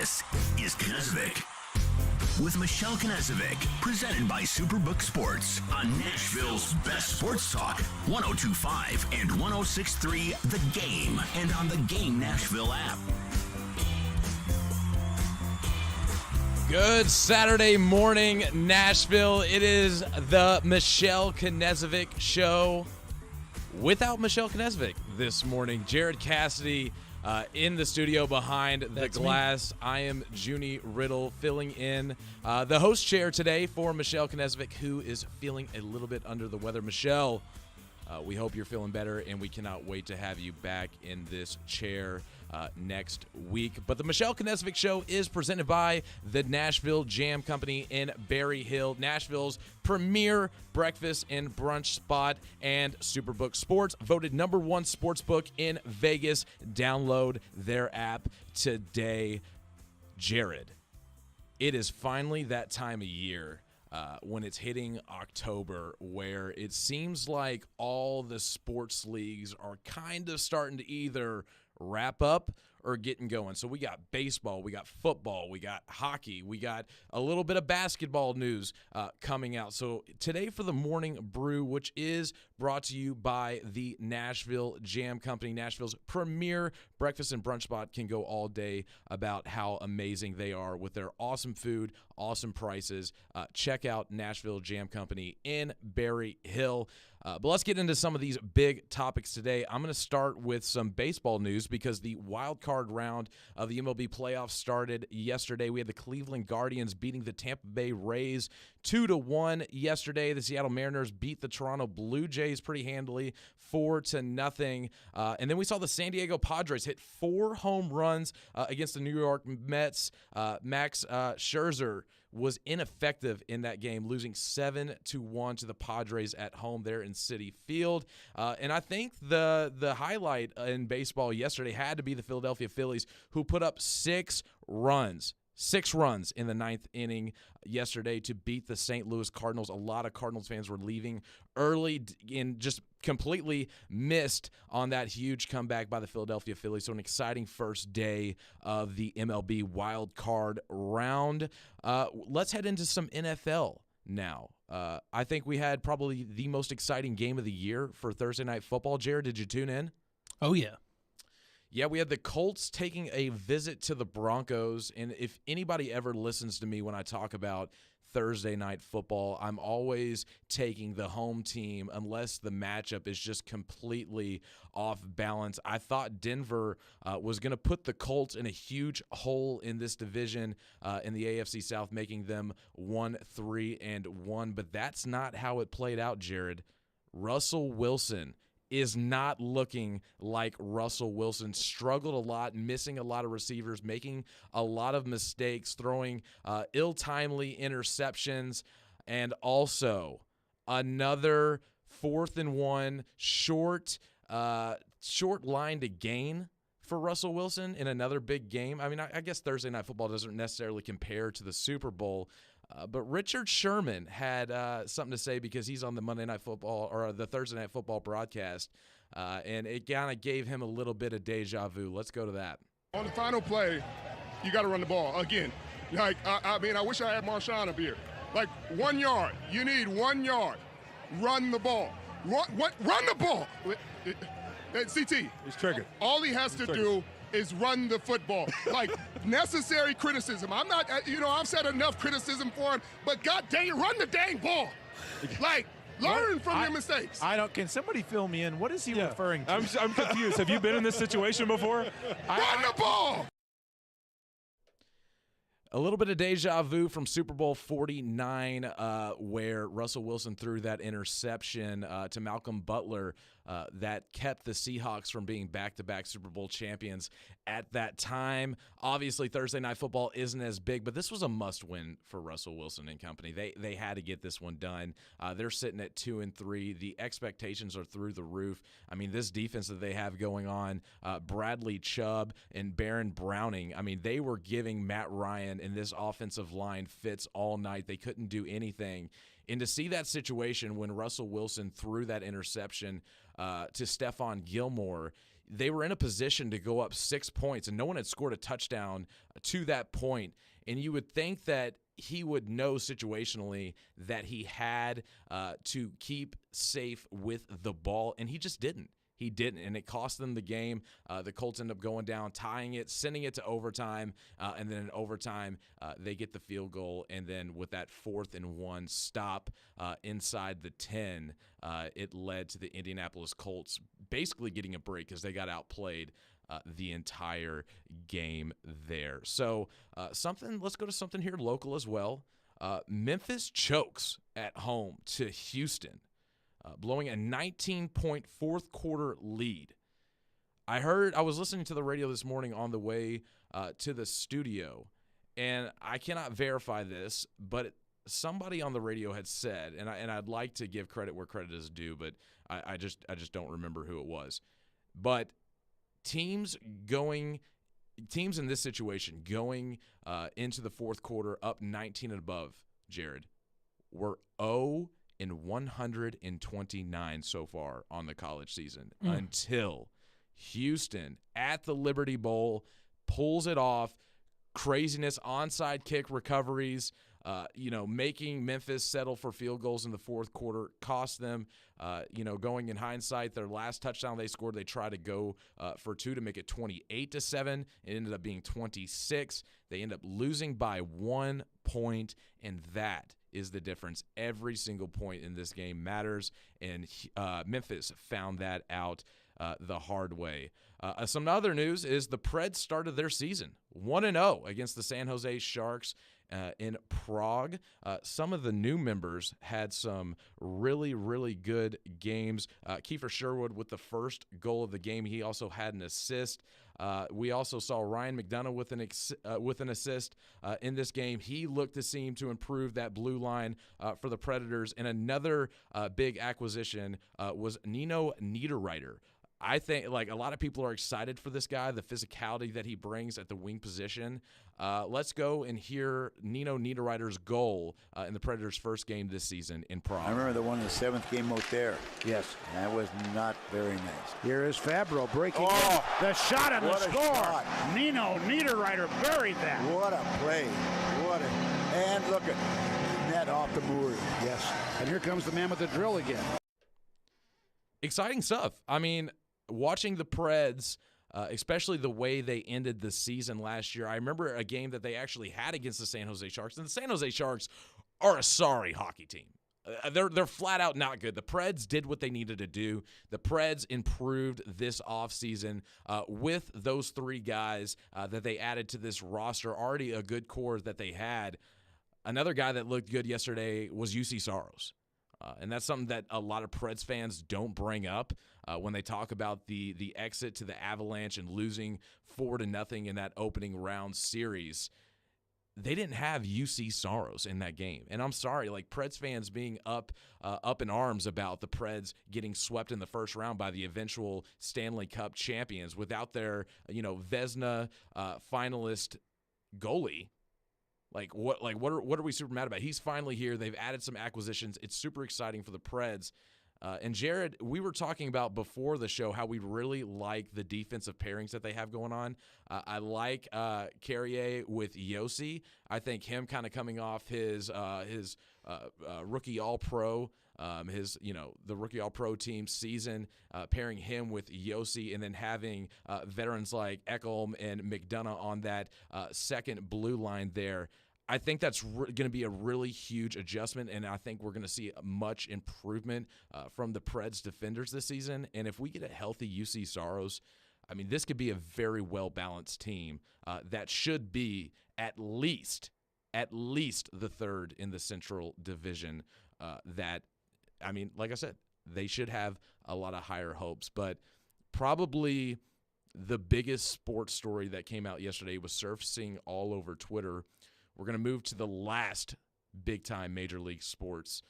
This is Knezovic with Michelle Knezovic, presented by Superbook Sports on Nashville's best sports talk, 102.5 and 106.3 The Game, and on the Game Nashville app. Good Saturday morning, Nashville. It is the Michelle Knezovic Show without Michelle Knezovic this morning. Jared Cassidy in the studio behind the glass. Me. I am Junnie Riddle filling in the host chair today for Michelle Knezovic, who is feeling a little bit under the weather. Michelle, we hope you're feeling better, and we cannot wait to have you back in this chair next week. But the Michelle Knezovic Show is presented by the Nashville Jam Company in Berry Hill, Nashville's premier breakfast and brunch spot, and Superbook Sports, voted #1 sports book in Vegas. Download their app today. Jared, it is finally that time of year when it's hitting October, where it seems like all the sports leagues are kind of starting to either wrap up or getting going. So we got baseball, we got football, we got hockey, we got a little bit of basketball news coming out. So today for the Morning Brew, which is brought to you by the Nashville Jam Company, Nashville's premier breakfast and brunch spot, can go all day about how amazing they are with their awesome food, awesome prices. Check out Nashville Jam Company in Berry Hill. But let's get into some of these big topics today. I'm going to start with some baseball news because the wild card round of the MLB playoffs started yesterday. We had the Cleveland Guardians beating the Tampa Bay Rays 2-1 yesterday. The Seattle Mariners beat the Toronto Blue Jays pretty handily, 4-0. And then we saw the San Diego Padres hit 4 home runs against the New York Mets. Max Scherzer was ineffective in that game, losing 7-1 to the Padres at home there in Citi Field. And I think the highlight in baseball yesterday had to be the Philadelphia Phillies, who put up 6 runs in the 9th inning yesterday to beat the St. Louis Cardinals. A lot of Cardinals fans were leaving early and just completely missed on that huge comeback by the Philadelphia Phillies. So an exciting first day of the MLB wild card round. Let's head into some NFL now. I think we had probably the most exciting game of the year for Thursday Night Football. Jared, did you tune in? Oh, yeah. Yeah, we had the Colts taking a visit to the Broncos, and if anybody ever listens to me when I talk about Thursday Night Football, I'm always taking the home team unless the matchup is just completely off balance. I thought Denver was going to put the Colts in a huge hole in this division in the AFC South, making them 1-3-1, but that's not how it played out, Jared. Russell Wilson is not looking like Russell Wilson. Struggled a lot, missing a lot of receivers, making a lot of mistakes, throwing ill-timely interceptions, and also another 4th and 1 short line to gain for Russell Wilson in another big game. I mean, I guess Thursday Night Football doesn't necessarily compare to the Super Bowl, but Richard Sherman had something to say because he's on the Monday Night Football or the Thursday Night Football broadcast, and it kind of gave him a little bit of deja vu. Let's go to that. On the final play, you got to run the ball again. Like I mean, I wish I had Marshawn up here. Like 1 yard, you need 1 yard. Run the ball. Run the ball. CT. He's triggered. All he has to do is run the football. Like, necessary criticism. I'm not, I've said enough criticism for him, but God dang it, run the dang ball. Like, learn from your mistakes. Can somebody fill me in? What is he referring to? I'm confused. Have you been in this situation before? Run the ball. A little bit of deja vu from Super Bowl 49, where Russell Wilson threw that interception to Malcolm Butler that kept the Seahawks from being back-to-back Super Bowl champions at that time. Obviously, Thursday Night Football isn't as big, but this was a must-win for Russell Wilson and company. They had to get this one done. They're sitting at 2-3. The expectations are through the roof. I mean, this defense that they have going on, Bradley Chubb and Baron Browning, I mean, they were giving Matt Ryan and this offensive line fits all night. They couldn't do anything. And to see that situation when Russell Wilson threw that interception to Stephon Gilmore, they were in a position to go up 6 points, and no one had scored a touchdown to that point. And you would think that he would know situationally that he had to keep safe with the ball, and he just didn't. He didn't, and it cost them the game. The Colts end up going down, tying it, sending it to overtime, and then in overtime, they get the field goal, and then with that 4th and 1 stop inside the 10, it led to the Indianapolis Colts basically getting a break because they got outplayed the entire game there. So let's go to something here local as well. Memphis chokes at home to Houston, blowing a 19-point fourth quarter lead. I was listening to the radio this morning on the way to the studio, and I cannot verify this, but somebody on the radio had said, and I'd like to give credit where credit is due, but I just don't remember who it was. But teams in this situation going into the fourth quarter up 19 and above, Jared, were 0-129 so far on the college season until Houston at the Liberty Bowl pulls it off. Craziness, onside kick recoveries, making Memphis settle for field goals in the fourth quarter cost them, going in hindsight, their last touchdown they scored, they tried to go for 2 to make it 28-7. It ended up being 26. They end up losing by 1 point, and that is the difference. Every single point in this game matters, and Memphis found that out the hard way. Some other news is the Preds started their season 1-0 against the San Jose Sharks in Prague. Some of the new members had some really, really good games. Kiefer Sherwood with the first goal of the game. He also had an assist. We also saw Ryan McDonough with an assist in this game. He looked to seem to improve that blue line for the Predators. And another big acquisition was Nino Niederreiter. I think a lot of people are excited for this guy, the physicality that he brings at the wing position. Let's go and hear Nino Niederreiter's goal in the Predators' first game this season in Prague. I remember the one in the 7th game out there. Yes. That was not very nice. Here is Fabro breaking the shot and the score. Shot. Nino Niederreiter buried that. What a play. And look at net off the board. Yes. And here comes the man with the drill again. Exciting stuff. I mean, watching the Preds, especially the way they ended the season last year. I remember a game that they actually had against the San Jose Sharks, and the San Jose Sharks are a sorry hockey team. They're flat out not good. The Preds did what they needed to do. The Preds improved this offseason with those 3 guys that they added to this roster, already a good core that they had. Another guy that looked good yesterday was UC Saros. And that's something that a lot of Preds fans don't bring up when they talk about the exit to the Avalanche and losing 4-0 in that opening round series. They didn't have UC Saros in that game. And I'm sorry, Preds fans being up in arms about the Preds getting swept in the first round by the eventual Stanley Cup champions without their, Vezina finalist goalie. What are we super mad about? He's finally here. They've added some acquisitions. It's super exciting for the Preds. And Jared, we were talking about before the show how we really like the defensive pairings that they have going on. I like Carrier with Yossi. I think him kind of coming off his rookie All-Pro, the rookie All-Pro team season, pairing him with Yossi, and then having veterans like Ekholm and McDonough on that second blue line there. I think that's going to be a really huge adjustment, and I think we're going to see much improvement from the Preds defenders this season. And if we get a healthy UC Saros, I mean, this could be a very well-balanced team that should be at least the third in the Central Division. Like I said, they should have a lot of higher hopes. But probably the biggest sports story that came out yesterday was surfacing all over Twitter. We're going to move to the last big-time Major League Sports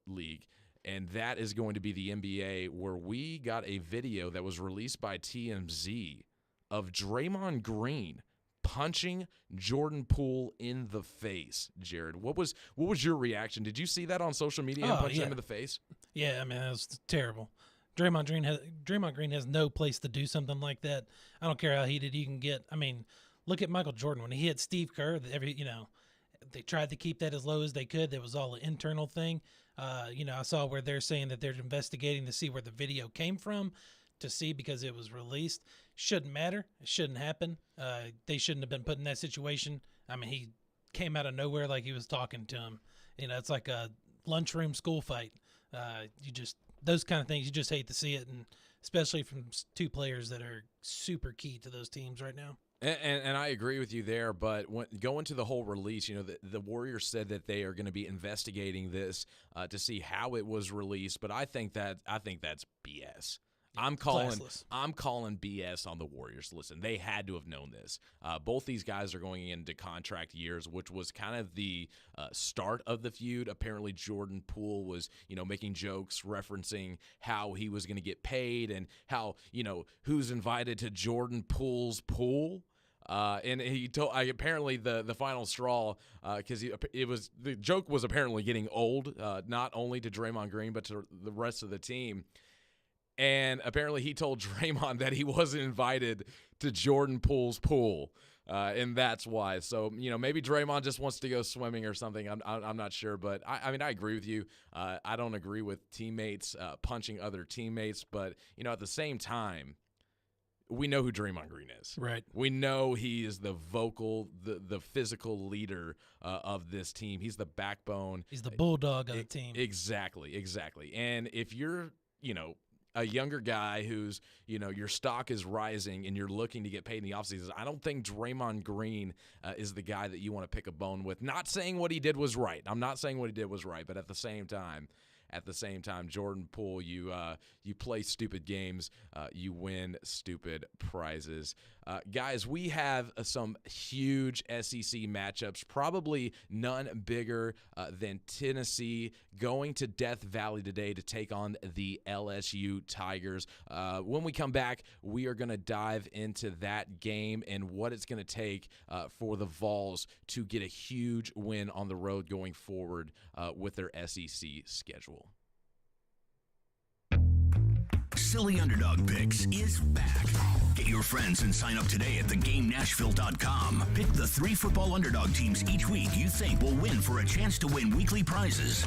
league, and that is going to be the NBA, where we got a video that was released by TMZ of Draymond Green punching Jordan Poole in the face. Jared, what was your reaction? Did you see that on social media, him punching him in the face? Yeah, I mean, that was terrible. Draymond Green has no place to do something like that. I don't care how heated you can get. I mean, look at Michael Jordan when he hit Steve Kerr. They tried to keep that as low as they could. That was all an internal thing. I saw where they're saying that they're investigating to see where the video came from, to see because it was released. Shouldn't matter. It shouldn't happen. They shouldn't have been put in that situation. I mean, he came out of nowhere like he was talking to him. It's like a lunchroom school fight. Those kind of things, you just hate to see it, and especially from two players that are super key to those teams right now. And I agree with you there, but going to the whole release, the Warriors said that they are going to be investigating this to see how it was released, but I think that's BS. I'm calling BS on the Warriors. Listen, they had to have known this. Both these guys are going into contract years, which was kind of the start of the feud. Apparently, Jordan Poole was, making jokes referencing how he was going to get paid and how, who's invited to Jordan Poole's pool. And he told apparently the final straw because the joke was apparently getting old, not only to Draymond Green but to the rest of the team. And apparently he told Draymond that he wasn't invited to Jordan Poole's pool, and that's why. So, maybe Draymond just wants to go swimming or something. I'm not sure, but I agree with you. I don't agree with teammates punching other teammates, but, at the same time, we know who Draymond Green is. Right. We know he is the vocal, the physical leader of this team. He's the backbone. He's the bulldog of the team. Exactly. And if you're, a younger guy who's, your stock is rising and you're looking to get paid in the offseason, I don't think Draymond Green is the guy that you want to pick a bone with. Not saying what he did was right. I'm not saying what he did was right, but at the same time, Jordan Poole, you play stupid games, you win stupid prizes. Guys, we have some huge SEC matchups, probably none bigger than Tennessee going to Death Valley today to take on the LSU Tigers. When we come back, we are going to dive into that game and what it's going to take for the Vols to get a huge win on the road going forward with their SEC schedule. Silly Underdog Picks is back. Get your friends and sign up today at thegamenashville.com. Pick the 3 football underdog teams each week you think will win for a chance to win weekly prizes.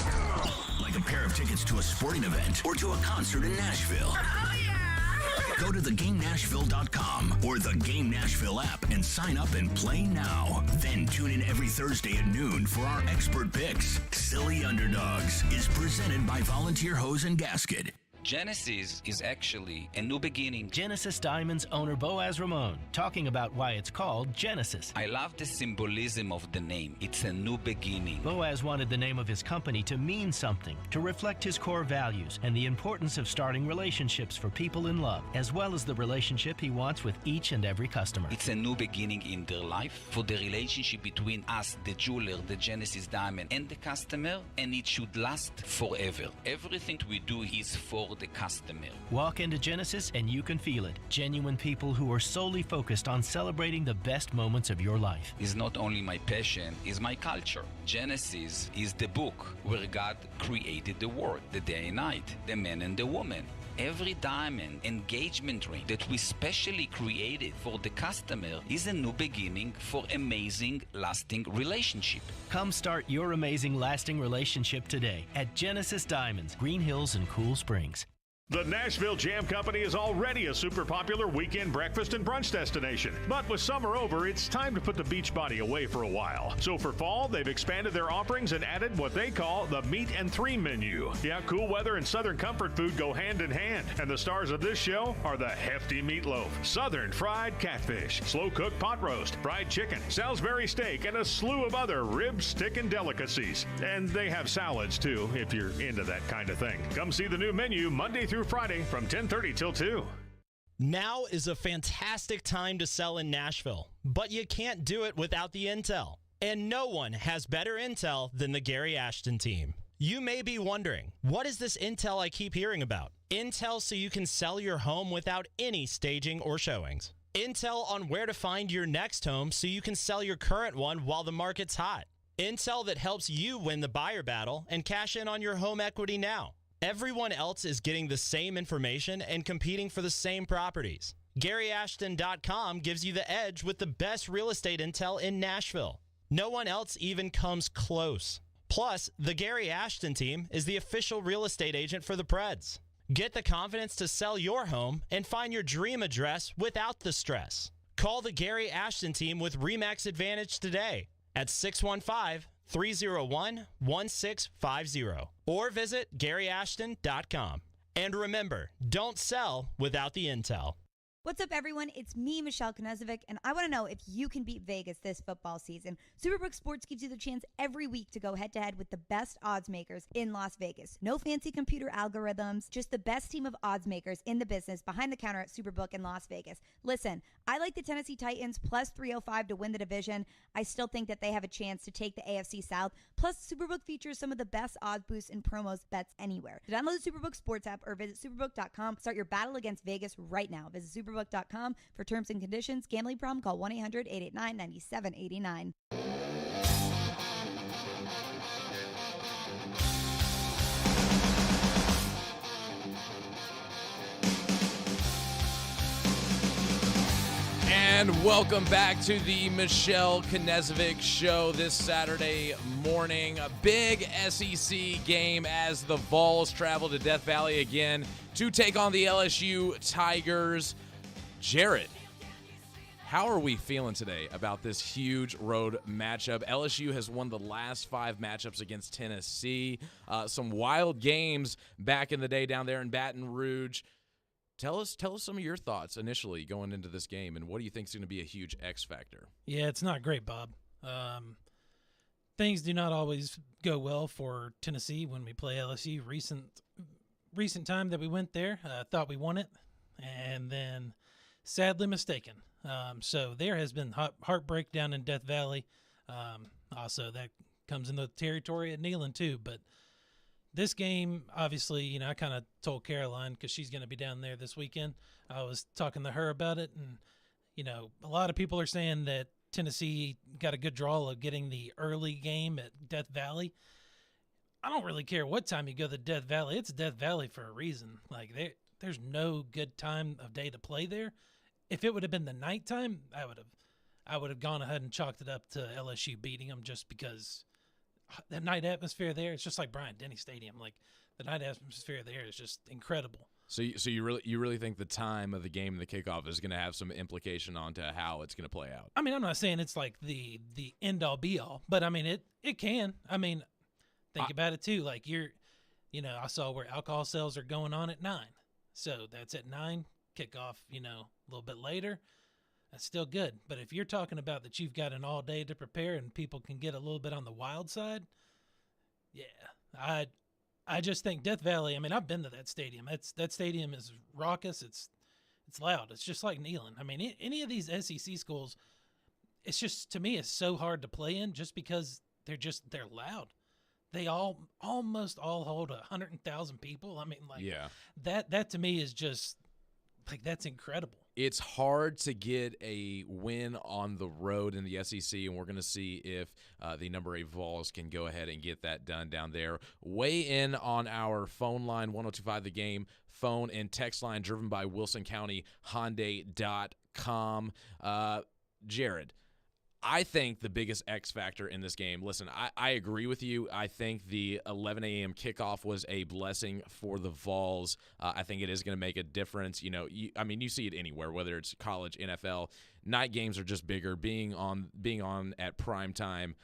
Like a pair of tickets to a sporting event or to a concert in Nashville. Oh, yeah! Go to thegamenashville.com or the Game Nashville app and sign up and play now. Then tune in every Thursday at noon for our expert picks. Silly Underdogs is presented by Volunteer Hose and Gasket. Genesis is actually a new beginning. Genesis Diamonds owner Boaz Ramon talking about why it's called Genesis. I love the symbolism of the name. It's a new beginning. Boaz wanted the name of his company to mean something, to reflect his core values and the importance of starting relationships for people in love, as well as the relationship he wants with each and every customer. It's a new beginning in their life for the relationship between us, the jeweler, the Genesis Diamond, and the customer, and it should last forever. Everything we do is for the customer. Walk into Genesis and you can feel it. Genuine people who are solely focused on celebrating the best moments of your life. It's not only my passion, it's my culture. Genesis is the book where God created the world, the day and night, the man and the woman. Every diamond engagement ring that we specially created for the customer is a new beginning for amazing, lasting relationship. Come start your amazing, lasting relationship today at Genesis Diamonds, Green Hills and Cool Springs. The Nashville Jam Company is already a super popular weekend breakfast and brunch destination. But with summer over, it's time to put the beach body away for a while. So for fall, they've expanded their offerings and added what they call the Meat and 3 menu. Yeah, cool weather and Southern comfort food go hand in hand. And the stars of this show are the hefty meatloaf, Southern fried catfish, slow-cooked pot roast, fried chicken, Salisbury steak, and a slew of other rib, stick, and delicacies. And they have salads, too, if you're into that kind of thing. Come see the new menu Monday through Friday from 10:30 till 2. Now is a fantastic time to sell in Nashville, but you can't do it without the intel. And no one has better intel than the Gary Ashton team. You may be wondering, what is this intel I keep hearing about? Intel so you can sell your home without any staging or showings. Intel on where to find your next home so you can sell your current one while the market's hot. Intel that helps you win the buyer battle and cash in on your home equity now. Everyone else is getting the same information and competing for the same properties. GaryAshton.com gives you the edge with the best real estate intel in Nashville. No one else even comes close. Plus, the Gary Ashton team is the official real estate agent for the Preds. Get the confidence to sell your home and find your dream address without the stress. Call the Gary Ashton team with RE/MAX Advantage today at 615-301-1650 or visit GaryAshton.com. And remember, don't sell without the intel. What's up, everyone? It's me, Michelle Knezovic, and I want to know if you can beat Vegas this football season. Superbook Sports gives you the chance every week to go head-to-head with the best odds makers in Las Vegas. No fancy computer algorithms, just the best team of odds makers in the business behind the counter at Superbook in Las Vegas. Listen, I like the Tennessee Titans plus 305 to win the division. I still think that they have a chance to take the AFC South. Plus, Superbook features some of the best odds boosts and promos bets anywhere. To download the Superbook Sports app or visit superbook.com. Start your battle against Vegas right now. Visit superbook.com for terms and conditions. Gambling problem? Call 1-800-889-9789. And welcome back to the Michelle Knezovic Show this Saturday morning. A big SEC game as the Vols travel to Death Valley again to take on the LSU Tigers. Jared, how are we feeling today about this huge road matchup? LSU has won the last 5 matchups against Tennessee. Some wild games back in the day down there in Baton Rouge. Tell us some of your thoughts initially going into this game, and what do you think is going to be a huge X factor? Yeah, it's not great, Bob. Things do not always go well for Tennessee when we play LSU. Recent time that we went there, thought we won it, and then sadly mistaken. So there has been heartbreak down in Death Valley. Also, that comes in the territory at Neyland too. But this game, obviously, I kind of told Caroline because she's going to be down there this weekend. I was talking to her about it, and a lot of people are saying that Tennessee got a good draw of getting the early game at Death Valley. I don't really care what time you go to Death Valley. It's Death Valley for a reason. Like there's no good time of day to play there. If it would have been the nighttime, I would have gone ahead and chalked it up to LSU beating them just because the night atmosphere there, it's just like Bryant-Denny Stadium. Like the night atmosphere there is just incredible. So you really think the time of the game and the kickoff is going to have some implication onto how it's going to play out? I mean, I'm not saying it's like the end all be all, but I mean it can. I mean, think about it too. Like I saw where alcohol sales are going on at 9. So that's at 9, kickoff, a little bit later. That's still good. But if you're talking about that you've got an all day to prepare and people can get a little bit on the wild side, yeah, I just think Death Valley, I mean, I've been to that stadium. That stadium is raucous. It's loud. It's just like Neyland. I mean, any of these SEC schools, it's just, to me, it's so hard to play in just because they're loud. They almost all hold 100,000 people. I mean, like, yeah, that to me is just like, that's incredible. It's hard to get a win on the road in the SEC, and we're going to see if the number 8 Vols can go ahead and get that done down there. Weigh in on our phone line, 1025 The Game, phone and text line driven by WilsonCountyHyundai.com. Jared, I think the biggest X factor in this game, listen, I agree with you. I think the 11 a.m. kickoff was a blessing for the Vols. I think it is going to make a difference. You see it anywhere, whether it's college, NFL. Night games are just bigger. Being on at prime time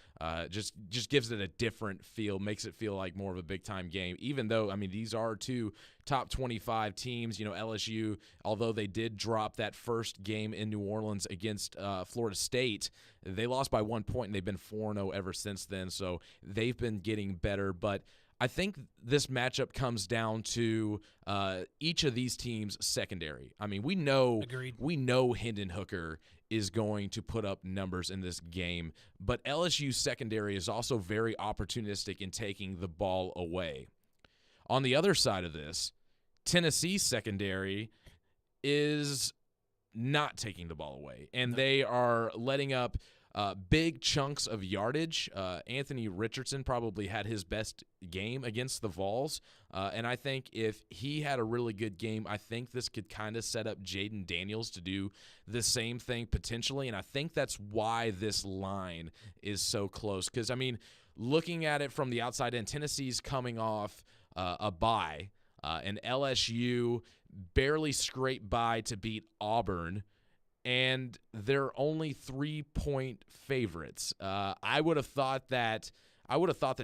just gives it a different feel, makes it feel like more of a big-time game, even though, these are 2 top 25 teams. LSU, although they did drop that first game in New Orleans against Florida State, they lost by 1 point, and they've been 4-0 ever since then, so they've been getting better. But I think this matchup comes down to each of these teams' secondary. I mean, we know Hendon Hooker is going to put up numbers in this game, but LSU's secondary is also very opportunistic in taking the ball away. On the other side of this, Tennessee's secondary is not taking the ball away, and they are letting up big chunks of yardage. Anthony Richardson probably had his best game against the Vols, and I think if he had a really good game, I think this could kind of set up Jaden Daniels to do the same thing potentially, and I think that's why this line is so close. Because, I mean, looking at it from the outside in, Tennessee's coming off a bye, and LSU barely scraped by to beat Auburn, and they're only 3-point favorites. I would have thought that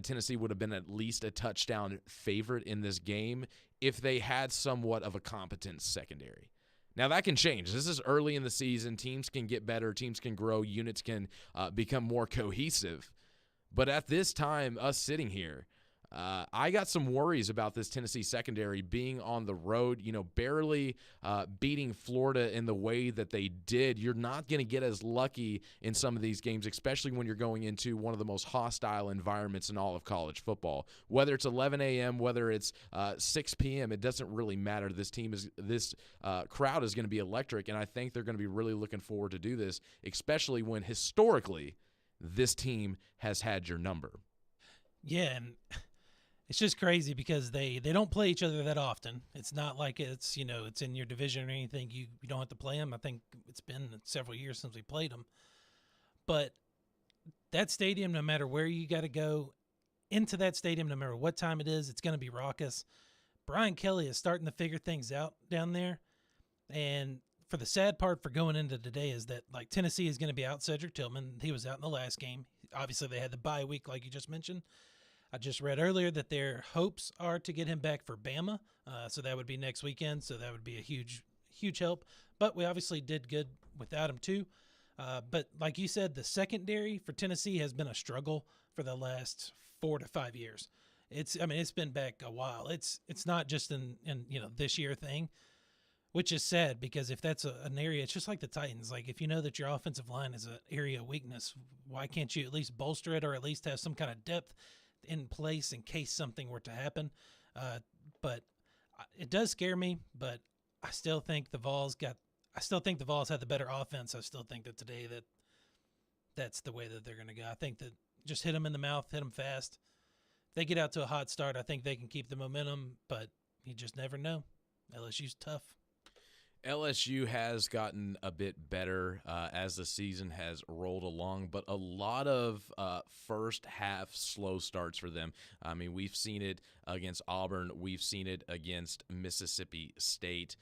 Tennessee would have been at least a touchdown favorite in this game if they had somewhat of a competent secondary. Now, that can change. This is early in the season. Teams can get better. Teams can grow. Units can become more cohesive. But at this time, us sitting here, I got some worries about this Tennessee secondary being on the road, barely beating Florida in the way that they did. You're not going to get as lucky in some of these games, especially when you're going into one of the most hostile environments in all of college football. Whether it's 11 a.m., whether it's 6 p.m., it doesn't really matter. This crowd is going to be electric, and I think they're going to be really looking forward to do this, especially when historically this team has had your number. Yeah, and it's just crazy because they don't play each other that often. It's not like it's in your division or anything. You don't have to play them. I think it's been several years since we played them. But that stadium, no matter where you got to go into that stadium, no matter what time it is, it's going to be raucous. Brian Kelly is starting to figure things out down there. And for the sad part for going into today is that, like, Tennessee is going to be out Cedric Tillman. He was out in the last game. Obviously, they had the bye week like you just mentioned. I just read earlier that their hopes are to get him back for Bama, so that would be next weekend, so that would be a huge, huge help. But we obviously did good without him too. But like you said, the secondary for Tennessee has been a struggle for the last 4 to 5 years. It's been back a while. It's not just in this year thing, which is sad because if that's an area, it's just like the Titans. Like, if you know that your offensive line is an area of weakness, why can't you at least bolster it or at least have some kind of depth in place in case something were to happen? But it does scare me, but I still think the Vols had the better offense. I still think that today that's the way that they're going to go. I think that just hit them in the mouth, hit them fast. If they get out to a hot start, I think they can keep the momentum, but you just never know. LSU's tough. LSU has gotten a bit better as the season has rolled along, but a lot of first half slow starts for them. I mean, we've seen it against Auburn. We've seen it against Mississippi State.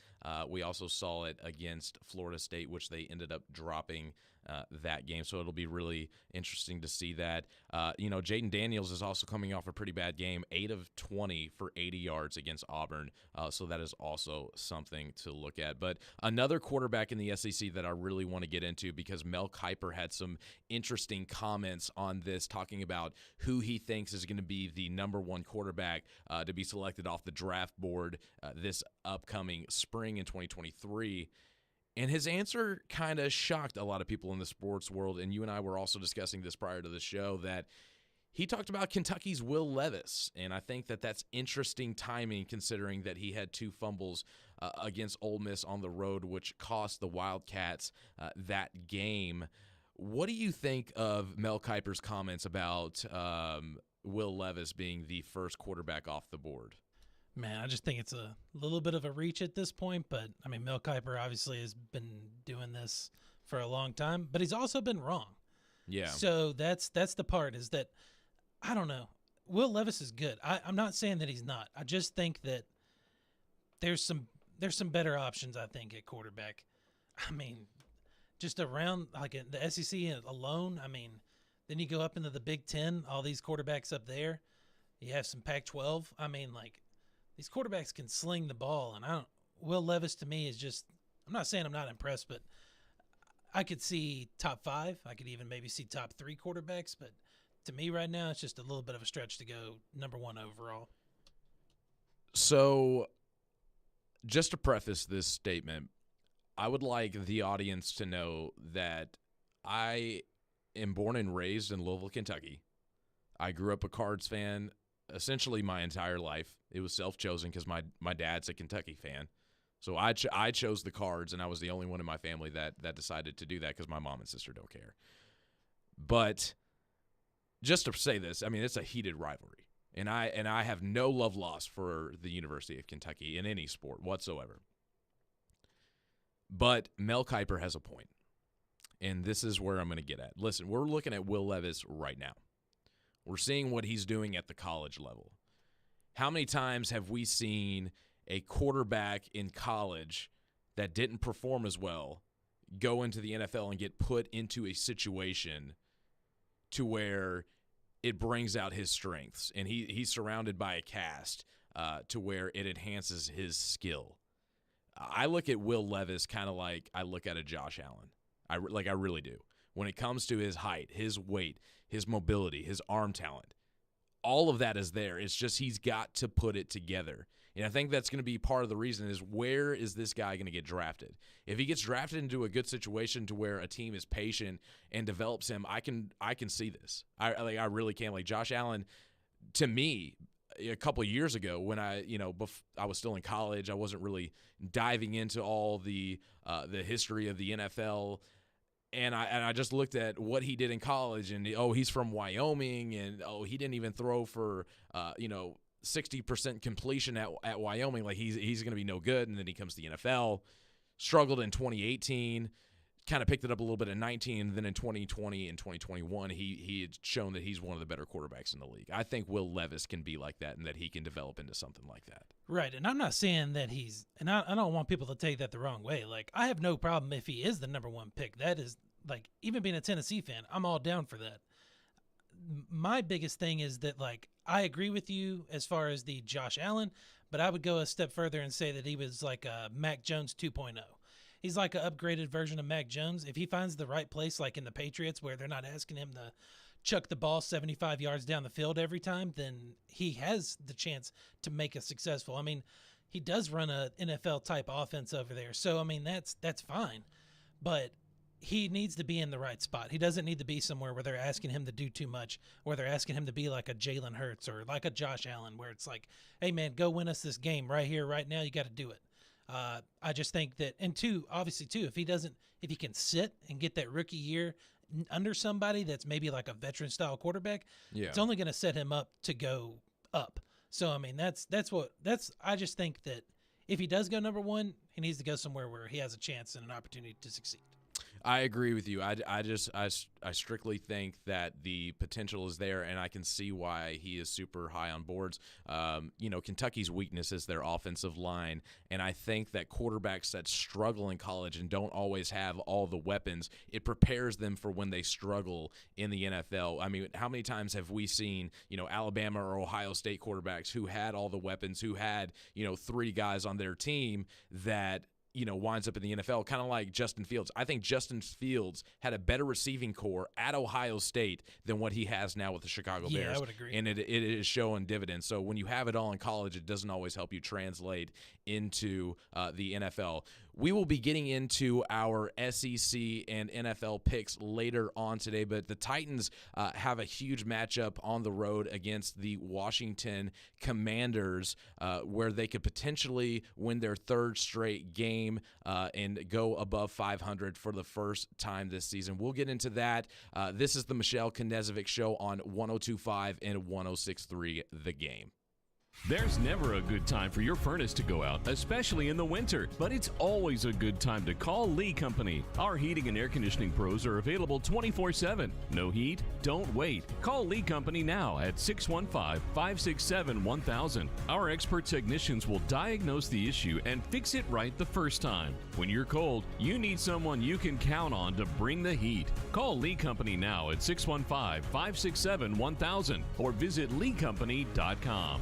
We also saw it against Florida State, which they ended up dropping that game. So it'll be really interesting to see that. Jaden Daniels is also coming off a pretty bad game, 8 of 20 for 80 yards against Auburn. So that is also something to look at. But another quarterback in the SEC that I really want to get into, because Mel Kiper had some interesting comments on this, talking about who he thinks is going to be the number one quarterback to be selected off the draft board this upcoming spring in 2023. And his answer kind of shocked a lot of people in the sports world, and you and I were also discussing this prior to the show, that he talked about Kentucky's Will Levis, and I think that that's interesting timing considering that he had 2 fumbles against Ole Miss on the road, which cost the Wildcats that game. What do you think of Mel Kiper's comments about Will Levis being the first quarterback off the board? Man, I just think it's a little bit of a reach at this point, but I mean, Mel Kiper obviously has been doing this for a long time, but he's also been wrong. Yeah. So that's the part, is that I don't know. Will Levis is good. I'm not saying that he's not. I just think that there's some better options, I think, at quarterback. I mean, just around like the SEC alone. I mean, then you go up into the Big Ten, all these quarterbacks up there. You have some Pac-12. I mean, like, these quarterbacks can sling the ball, and Will Levis to me is just, I'm not saying I'm not impressed, but I could see top 5. I could even maybe see top 3 quarterbacks, but to me right now, it's just a little bit of a stretch to go number 1 overall. So just to preface this statement, I would like the audience to know that I am born and raised in Louisville, Kentucky. I grew up a Cards fan essentially my entire life. It was self-chosen because my dad's a Kentucky fan. So I chose the Cards, and I was the only one in my family that decided to do that because my mom and sister don't care. But just to say this, I mean, it's a heated rivalry. And I have no love lost for the University of Kentucky in any sport whatsoever. But Mel Kiper has a point. And this is where I'm going to get at. Listen, we're looking at Will Levis right now. We're seeing what he's doing at the college level. How many times have we seen a quarterback in college that didn't perform as well go into the NFL and get put into a situation to where it brings out his strengths, and he's surrounded by a cast to where it enhances his skill? I look at Will Levis kind of like I look at a Josh Allen. I really do. When it comes to his height, his weight, his mobility, his arm talent, all of that is there. It's just he's got to put it together. And I think that's going to be part of the reason is where is this guy going to get drafted? If he gets drafted into a good situation to where a team is patient and develops him, I can see this. I really can. Like Josh Allen, to me, a couple of years ago when I was still in college, I wasn't really diving into all the history of the NFL. And I just looked at what he did in college, and he's from Wyoming, and he didn't even throw for 60% completion at Wyoming. Like he's going to be no good. And then he comes to the NFL, struggled in 2018, kind of picked it up a little bit in 19, and then in 2020 and 2021, he had shown that he's one of the better quarterbacks in the league. I think Will Levis can be like that, and that he can develop into something like that. Right, and I'm not saying that and I don't want people to take that the wrong way. Like, I have no problem if he is the number one pick. That is, like, even being a Tennessee fan, I'm all down for that. My biggest thing is that, like, I agree with you as far as the Josh Allen, but I would go a step further and say that he was like a Mac Jones 2.0. He's like an upgraded version of Mac Jones. If he finds the right place, like in the Patriots, where they're not asking him to chuck the ball 75 yards down the field every time, then he has the chance to make it successful. I mean, he does run a NFL-type offense over there. So, I mean, that's fine. But he needs to be in the right spot. He doesn't need to be somewhere where they're asking him to do too much, where they're asking him to be like a Jalen Hurts or like a Josh Allen, where it's like, hey, man, go win us this game right here, right now. You got to do it. I just think that, and obviously, if he can sit and get that rookie year under somebody that's maybe like a veteran style quarterback, it's only going to set him up to go up. So, I mean, I just think that if he does go number one, he needs to go somewhere where he has a chance and an opportunity to succeed. I agree with you. I strictly think that the potential is there, and I can see why he is super high on boards. Kentucky's weakness is their offensive line, and I think that quarterbacks that struggle in college and don't always have all the weapons, it prepares them for when they struggle in the NFL. I mean, how many times have we seen, Alabama or Ohio State quarterbacks who had all the weapons, who had, 3 guys on their team that winds up in the NFL, kind of like Justin Fields. I think Justin Fields had a better receiving core at Ohio State than what he has now with the Chicago Bears. Yeah, I would agree. And it is showing dividends. So when you have it all in college, it doesn't always help you translate into the NFL. We will be getting into our SEC and NFL picks later on today, but the Titans have a huge matchup on the road against the Washington Commanders, where they could potentially win their 3rd straight game and go above 500 for the first time this season. We'll get into that. This is the Michelle Knezovic Show on 102.5 and 106.3 The Game. There's never a good time for your furnace to go out, especially in the winter, but it's always a good time to call Lee Company. Our heating and air conditioning pros are available 24/7. No heat? Don't wait. Call Lee Company now at 615-567-1000. Our expert technicians will diagnose the issue and fix it right the first time. When you're cold, you need someone you can count on to bring the heat. Call Lee Company now at 615-567-1000 or visit leecompany.com.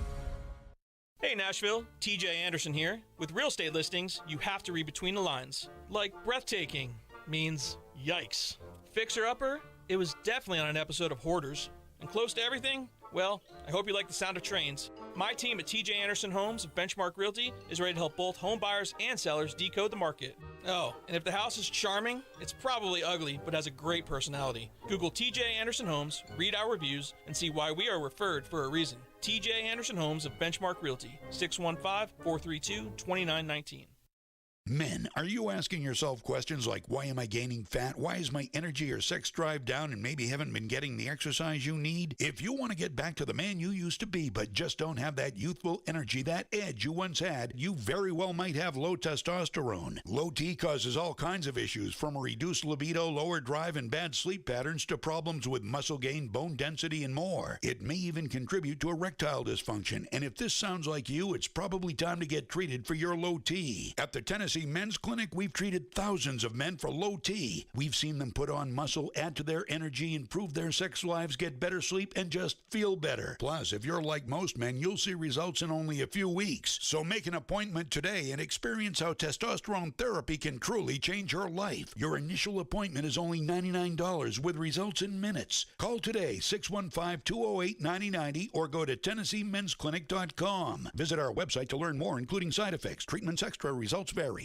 Hey Nashville, TJ Anderson here. With real estate listings, you have to read between the lines. Like breathtaking means yikes. Fixer-upper? It was definitely on an episode of Hoarders. And close to everything? Well, I hope you like the sound of trains. My team at TJ Anderson Homes of Benchmark Realty is ready to help both home buyers and sellers decode the market. Oh, and if the house is charming, it's probably ugly but has a great personality. Google TJ Anderson Homes, read our reviews, and see why we are referred for a reason. TJ Anderson Homes of Benchmark Realty, 615-432-2919. Men, are you asking yourself questions like, why am I gaining fat? Why is my energy or sex drive down and maybe haven't been getting the exercise you need? If you want to get back to the man you used to be but just don't have that youthful energy, that edge you once had, you very well might have low testosterone. Low T causes all kinds of issues, from a reduced libido, lower drive, and bad sleep patterns to problems with muscle gain, bone density, and more. It may even contribute to erectile dysfunction, and if this sounds like you, it's probably time to get treated for your low T. At the Tennessee Men's Clinic, we've treated thousands of men for low T. We've seen them put on muscle, add to their energy, improve their sex lives, get better sleep, and just feel better. Plus, if you're like most men, you'll see results in only a few weeks. So make an appointment today and experience how testosterone therapy can truly change your life. Your initial appointment is only $99 with results in minutes. Call today, 615-208-9090, or go to TennesseeMen'sClinic.com. Visit our website to learn more, including side effects, treatments, extra results vary.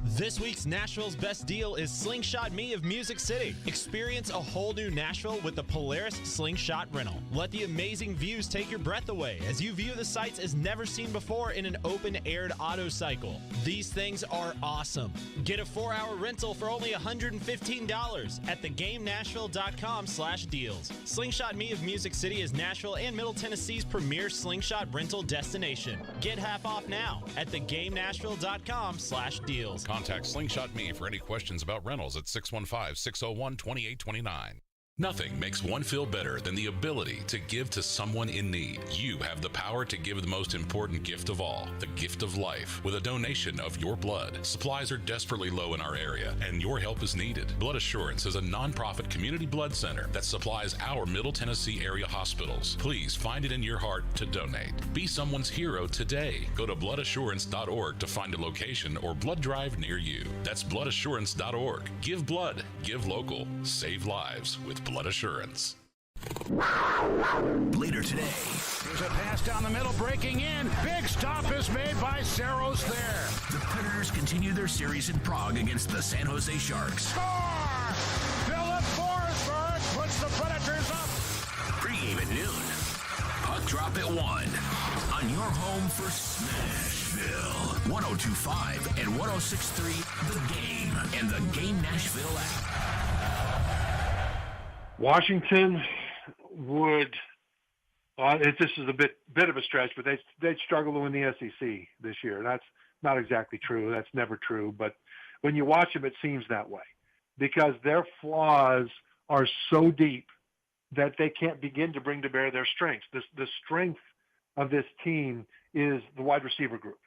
This week's Nashville's best deal is Slingshot Me of Music City. Experience a whole new Nashville with the Polaris Slingshot rental. Let the amazing views take your breath away as you view the sights as never seen before in an open-aired auto cycle. These things are awesome. Get a 4-hour rental for only $115 at theGameNashville.com/deals. Slingshot Me of Music City is Nashville and Middle Tennessee's premier slingshot rental destination. Get half off now at theGameNashville.com/deals. Contact Slingshot Me for any questions about rentals at 615-601-2829. Nothing makes one feel better than the ability to give to someone in need. You have the power to give the most important gift of all, the gift of life, with a donation of your blood. Supplies are desperately low in our area, and your help is needed. Blood Assurance is a nonprofit community blood center that supplies our Middle Tennessee area hospitals. Please find it in your heart to donate. Be someone's hero today. Go to bloodassurance.org to find a location or blood drive near you. That's bloodassurance.org. Give blood, give local, save lives with Blood Assurance. Later today. There's a pass down the middle, breaking in. Big stop is made by Saros there. The Predators continue their series in Prague against the San Jose Sharks. Score! Philip Forsberg puts the Predators up. Pre-game at noon. Puck drop at 1. On your home for Nashville. 102.5 and 106.3 The Game and the Game Nashville app. Washington would, this is a bit of a stretch, but they'd struggle to win the SEC this year. That's not exactly true. That's never true. But when you watch them, it seems that way because their flaws are so deep that they can't begin to bring to bear their strengths. The strength of this team is the wide receiver group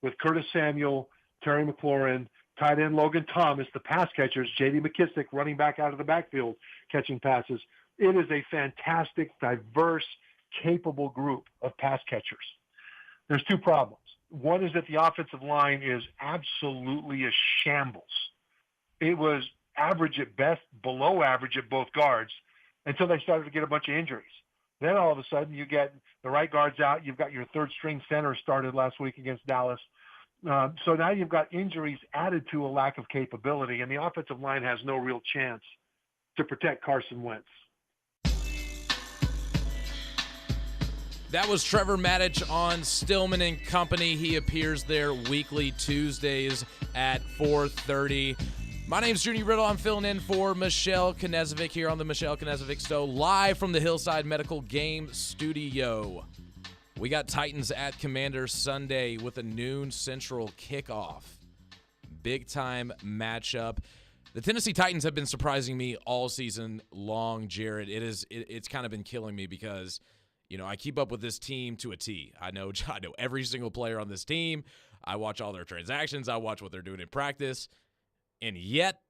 with Curtis Samuel, Terry McLaurin, tight end Logan Thomas, the pass catchers, J.D. McKissick running back out of the backfield, catching passes. It is a fantastic, diverse, capable group of pass catchers. There's two problems. One is that the offensive line is absolutely a shambles. It was average at best, below average at both guards until they started to get a bunch of injuries. Then all of a sudden you get the right guards out. You've got your third string center started last week against Dallas. So now you've got injuries added to a lack of capability, and the offensive line has no real chance to protect Carson Wentz. That was Trevor Maddich on Stillman and Company. He appears there weekly Tuesdays at 4:30. My name's Junnie Riddle. I'm filling in for Michelle Knezovic here on the Michelle Knezovic Show, live from the Hillside Medical Game Studio. We got Titans at Commanders Sunday with a noon Central kickoff. Big-time matchup. The Tennessee Titans have been surprising me all season long, Jared. It's kind of been killing me because, you know, I keep up with this team to a T. I know every single player on this team. I watch all their transactions. I watch what they're doing in practice. And yet,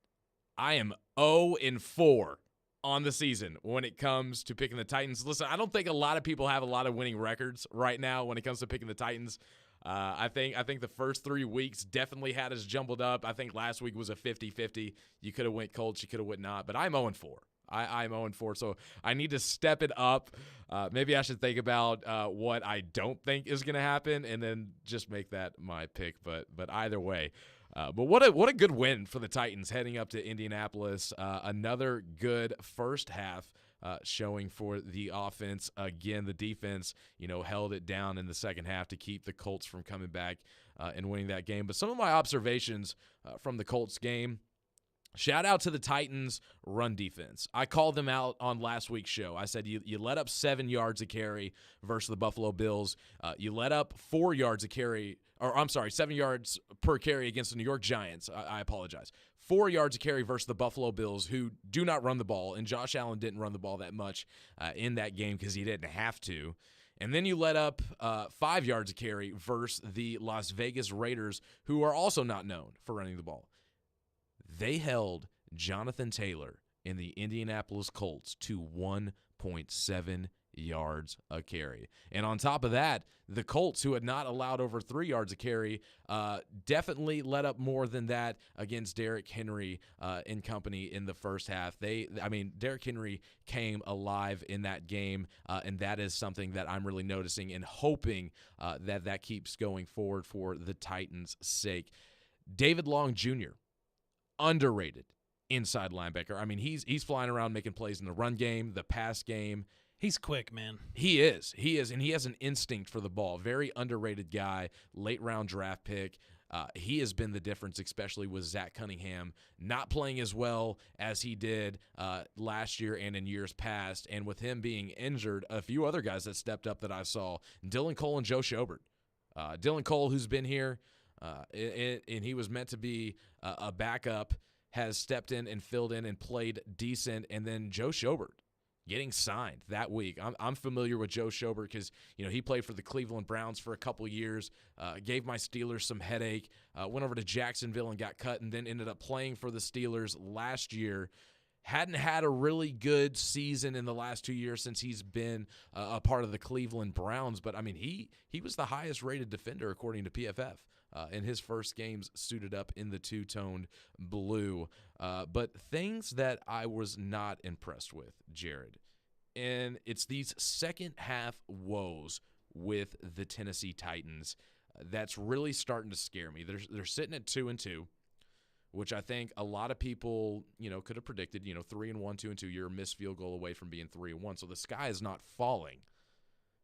I am 0-4 on the season when it comes to picking the Titans. Listen, I don't think a lot of people have a lot of winning records right now when it comes to picking the Titans. I think the first 3 weeks definitely had us jumbled up. I think last week was a 50-50. You could have went Colts, you could have went not, but I'm 0-4. I'm 0-4, so I need to step it up. Maybe I should think about what I don't think is going to happen and then just make that my pick. But either way, But what a good win for the Titans heading up to Indianapolis. Another good first half showing for the offense. Again, the defense, held it down in the second half to keep the Colts from coming back and winning that game. But some of my observations from the Colts game, shout out to the Titans' run defense. I called them out on last week's show. I said you let up 7 yards a carry versus the Buffalo Bills. You let up 4 yards a carry, 7 yards per carry against the New York Giants. I apologize. 4 yards a carry versus the Buffalo Bills, who do not run the ball, and Josh Allen didn't run the ball that much in that game because he didn't have to. And then you let up 5 yards a carry versus the Las Vegas Raiders, who are also not known for running the ball. They held Jonathan Taylor in the Indianapolis Colts to 1.7 yards a carry. And on top of that, the Colts, who had not allowed over 3 yards a carry, definitely let up more than that against Derrick Henry and company in the first half. Derrick Henry came alive in that game, and that is something that I'm really noticing and hoping that keeps going forward for the Titans' sake. David Long Jr., underrated inside linebacker. I mean, he's flying around making plays in the run game, the pass game. He's quick, man. He is, and he has an instinct for the ball. Very underrated guy, late-round draft pick. He has been the difference, especially with Zach Cunningham not playing as well as he did last year and in years past. And with him being injured, a few other guys that stepped up that I saw, Dylan Cole and Joe Schobert. Dylan Cole, who's been here, and he was meant to be a backup, has stepped in and filled in and played decent. And then Joe Schobert getting signed that week. I'm familiar with Joe Schobert because he played for the Cleveland Browns for a couple years, gave my Steelers some headache, went over to Jacksonville and got cut, and then ended up playing for the Steelers last year. Hadn't had a really good season in the last 2 years since he's been a part of the Cleveland Browns, but I mean he was the highest rated defender according to PFF. In his first games suited up in the two-toned blue. But things that I was not impressed with, Jared, and it's these second-half woes with the Tennessee Titans that's really starting to scare me. They're sitting at 2-2, which I think a lot of people, could have predicted, 3-1, 2-2. You're a missed field goal away from being 3-1. So the sky is not falling.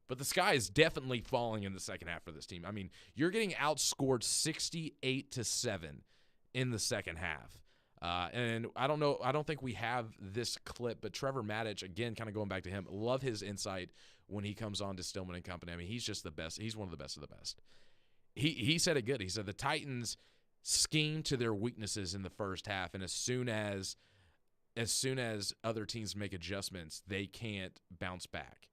But the sky is definitely falling in the second half for this team. I mean, you're getting outscored 68-7 in the second half. And I don't think we have this clip, but Trevor Maddich, again, kind of going back to him, love his insight when he comes on to Stillman and company. I mean, he's just the best. He's one of the best of the best. He said it good. He said the Titans schemed to their weaknesses in the first half, and as soon as other teams make adjustments, they can't bounce back.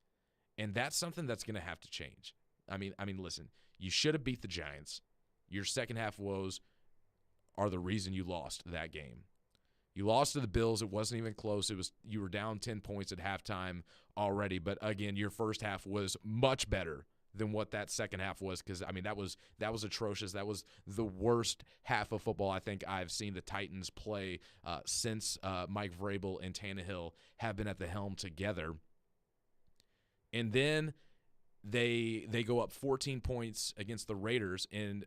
And that's something that's going to have to change. I mean, listen, you should have beat the Giants. Your second half woes are the reason you lost that game. You lost to the Bills. It wasn't even close. You were down 10 points at halftime already. But again, your first half was much better than what that second half was, because I mean that was atrocious. That was the worst half of football I think I've seen the Titans play since Mike Vrabel and Tannehill have been at the helm together. And then they go up 14 points against the Raiders, and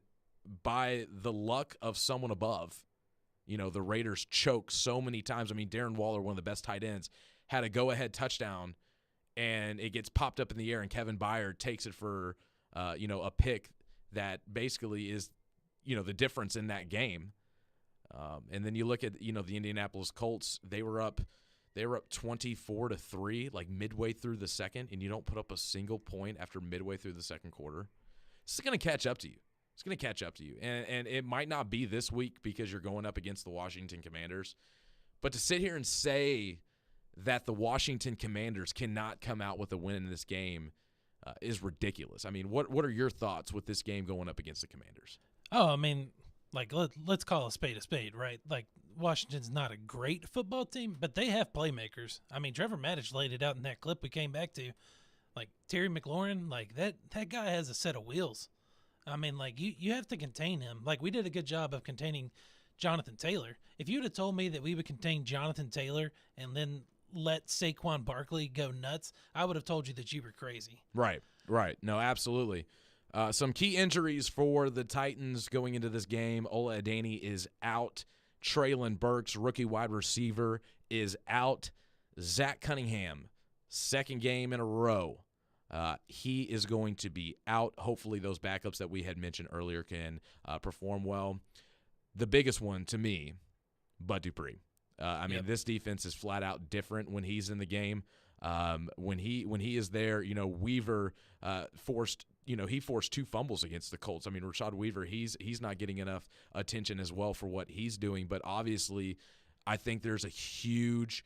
by the luck of someone above, the Raiders choke so many times. I mean, Darren Waller, one of the best tight ends, had a go-ahead touchdown, and it gets popped up in the air, and Kevin Byard takes it for, a pick that basically is, the difference in that game. And then you look at, the Indianapolis Colts, they were up 24-3, like midway through the second, and you don't put up a single point after midway through the second quarter. This is going to catch up to you. It's going to catch up to you. And it might not be this week because you're going up against the Washington Commanders. But to sit here and say that the Washington Commanders cannot come out with a win in this game is ridiculous. I mean, what are your thoughts with this game going up against the Commanders? Oh, I mean, like, let's call a spade, right? Like, Washington's not a great football team, but they have playmakers. I mean, Trevor Maddich laid it out in that clip we came back to. Like, Terry McLaurin, like, that guy has a set of wheels. I mean, like, you have to contain him. Like, we did a good job of containing Jonathan Taylor. If you would have told me that we would contain Jonathan Taylor and then let Saquon Barkley go nuts, I would have told you that you were crazy. Right. No, absolutely. Some key injuries for the Titans going into this game. Ola Adeni is out. Traylon Burks, rookie wide receiver, is out. Zach Cunningham, second game in a row. He is going to be out. Hopefully those backups that we had mentioned earlier can perform well. The biggest one to me, Bud Dupree. This defense is flat out different when he's in the game. When he is there, Weaver forced 2 fumbles against the Colts. Rashad Weaver, he's not getting enough attention as well for what he's doing. But obviously, I think there's a huge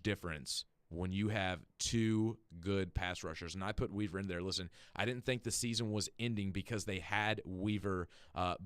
difference when you have 2 good pass rushers. And I put Weaver in there. Listen, I didn't think the season was ending because they had Weaver